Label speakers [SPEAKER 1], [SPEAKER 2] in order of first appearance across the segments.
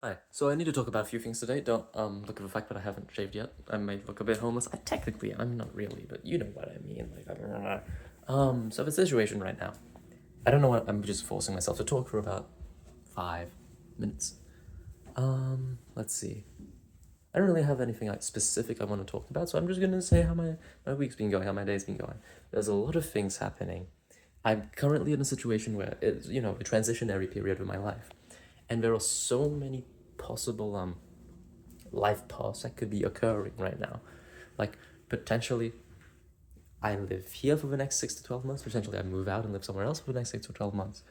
[SPEAKER 1] Hi. So I need to talk about a few things today. Don't look at the fact that I haven't shaved yet. I may look a bit homeless. Technically I'm not really, but you know what I mean. So the situation right now. I don't know what I'm just forcing myself to talk for about 5 minutes. Let's see. I don't really have anything like specific I want to talk about, so I'm just gonna say how my week's been going, how my day's been going. There's a lot of things happening. I'm currently in a situation where it's, a transitionary period of my life. And there are so many possible life paths that could be occurring right now. Like potentially I live here for the next 6 to 12 months, potentially I move out and live somewhere else for the next 6 to 12 months.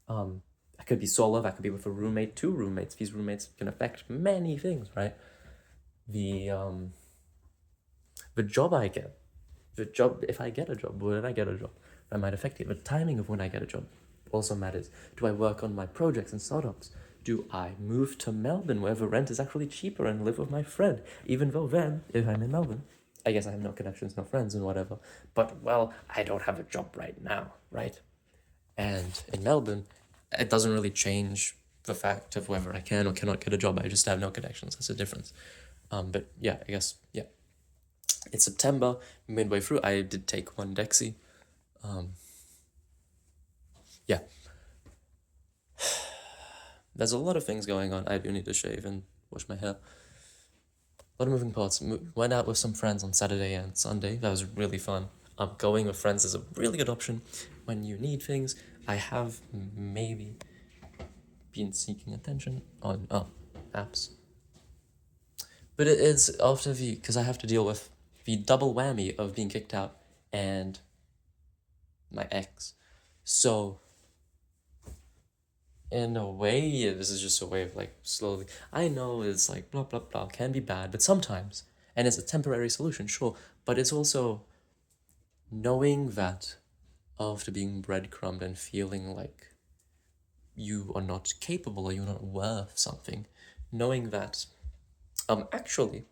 [SPEAKER 1] I could be solo, I could be with a roommate, two roommates. These roommates can affect many things, right? The job I get, if I get a job, when I get a job, that might affect it. The timing of when I get a job also matters. Do I work on my projects and startups? Do I move to Melbourne where the rent is actually cheaper and live with my friend? Even though then, if I'm in Melbourne, I guess I have no connections, no friends and whatever. But well, I don't have a job right now, right? And in Melbourne, it doesn't really change the fact of whether I can or cannot get a job. I just have no connections. That's the difference. But yeah, I guess, yeah. It's September, midway through. I did take one Dexy. Yeah. There's a lot of things going on. I do need to shave and wash my hair. A lot of moving parts. Went out with some friends on Saturday and Sunday. That was really fun. Going with friends is a really good option when you need things. I have maybe been seeking attention on apps. But it is after because I have to deal with the double whammy of being kicked out and my ex. So, in a way, yeah, this is just a way of like slowly. I know it's like blah blah blah, can be bad, but sometimes, and it's a temporary solution, sure, but it's also knowing that after being breadcrumbed and feeling like you are not capable or you're not worth something, knowing that actually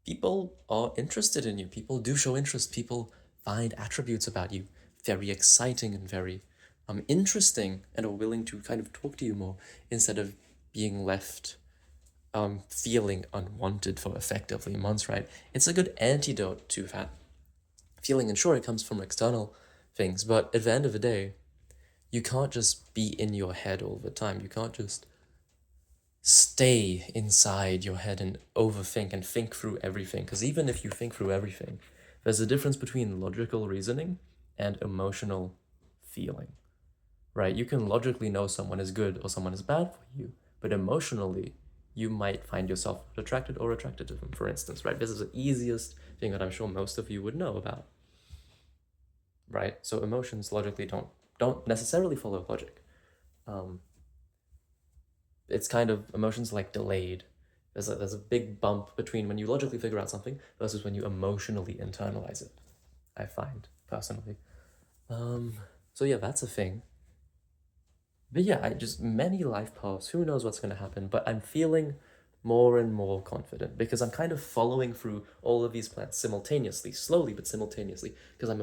[SPEAKER 1] people are interested in you. People do show interest. People find attributes about you very exciting and very interesting and are willing to kind of talk to you more instead of being left feeling unwanted for effectively months, right? It's a good antidote to that feeling, and sure, it comes from external things, but at the end of the day, you can't just be in your head all the time. You can't just stay inside your head and overthink and think through everything. Because even if you think through everything, there's a difference between logical reasoning and emotional feeling, right? You can logically know someone is good or someone is bad for you, but emotionally, you might find yourself attracted or attracted to them, for instance, right? This is the easiest thing that I'm sure most of you would know about, right? So emotions logically don't necessarily follow logic. It's kind of emotions like delayed. There's a big bump between when you logically figure out something versus when you emotionally internalize it, I find personally. So yeah, that's a thing. But yeah, I just many life paths. Who knows what's gonna happen? But I'm feeling more and more confident because I'm kind of following through all of these plans simultaneously, slowly but simultaneously, because I'm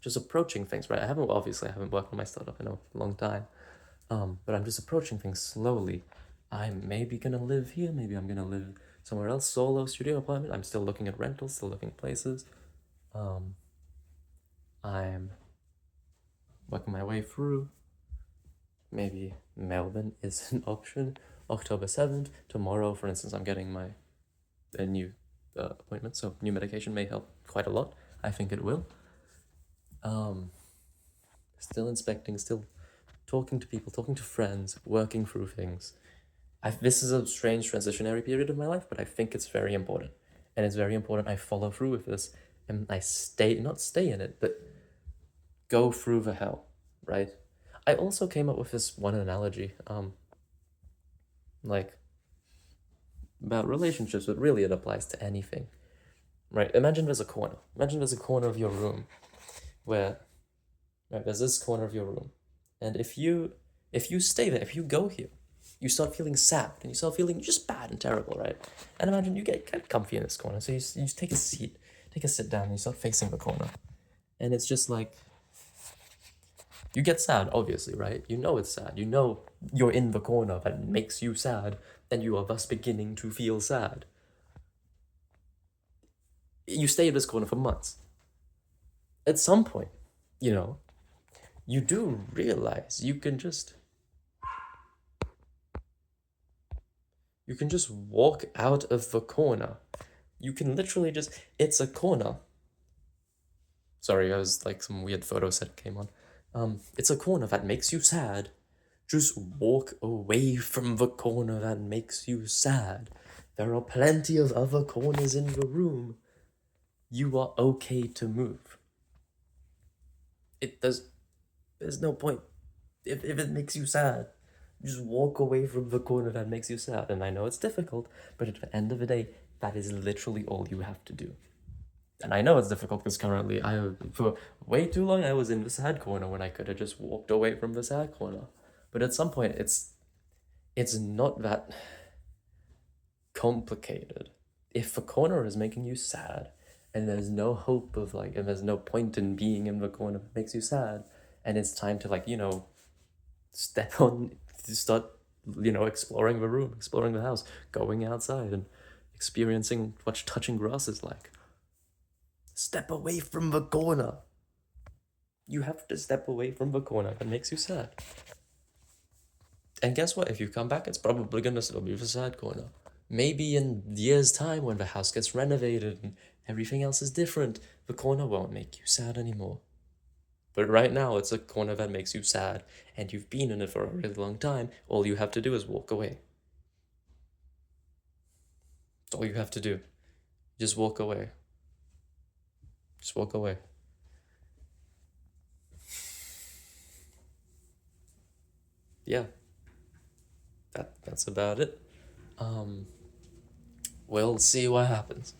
[SPEAKER 1] just approaching things, right? I haven't worked on my startup in a long time. But I'm just approaching things slowly. I'm maybe gonna live here, maybe I'm gonna live somewhere else, solo studio apartment. I'm still looking at rentals, still looking at places. I'm working my way through. Maybe Melbourne is an option. October 7th, tomorrow, for instance, I'm getting a new appointment, so new medication may help quite a lot. I think it will. Still inspecting, still talking to people, talking to friends, working through things. This is a strange transitionary period of my life, but I think it's very important. And it's very important I follow through with this and I not stay in it, but go through the hell, right? I also came up with this one analogy, like about relationships, but really it applies to anything, right? Imagine there's a corner. Imagine there's a corner of your room where, right, there's this corner of your room. And if you stay there, if you go here, you start feeling sad and you start feeling just bad and terrible, right? And imagine you get kind of comfy in this corner. So you take a sit down, and you start facing the corner. And it's just like You get sad, obviously, right? You know it's sad. You know you're in the corner that makes you sad, and you are thus beginning to feel sad. You stay in this corner for months. At some point, you know, you do realize you can just walk out of the corner. You can literally just, it's a corner. Sorry, I was like some weird photo set came on. It's a corner that makes you sad. Just walk away from the corner that makes you sad. There are plenty of other corners in the room. You are okay to move. There's no point. If it makes you sad, just walk away from the corner that makes you sad. And I know it's difficult, but at the end of the day, that is literally all you have to do. And I know it's difficult because currently for way too long I was in the sad corner when I could have just walked away from the sad corner. But at some point it's not that complicated. If the corner is making you sad and there's no hope of and there's no point in being in the corner that makes you sad, and it's time to start exploring the room, exploring the house, going outside and experiencing what touching grass is like. Step away from the corner. You have to step away from the corner that makes you sad. And guess what? If you come back, it's probably gonna still be the sad corner. Maybe in years' time, when the house gets renovated and everything else is different, the corner won't make you sad anymore. But right now, it's a corner that makes you sad, and you've been in it for a really long time. All you have to do is walk away. That's all you have to do. Just walk away. Just walk away. Yeah. That's about it. We'll see what happens.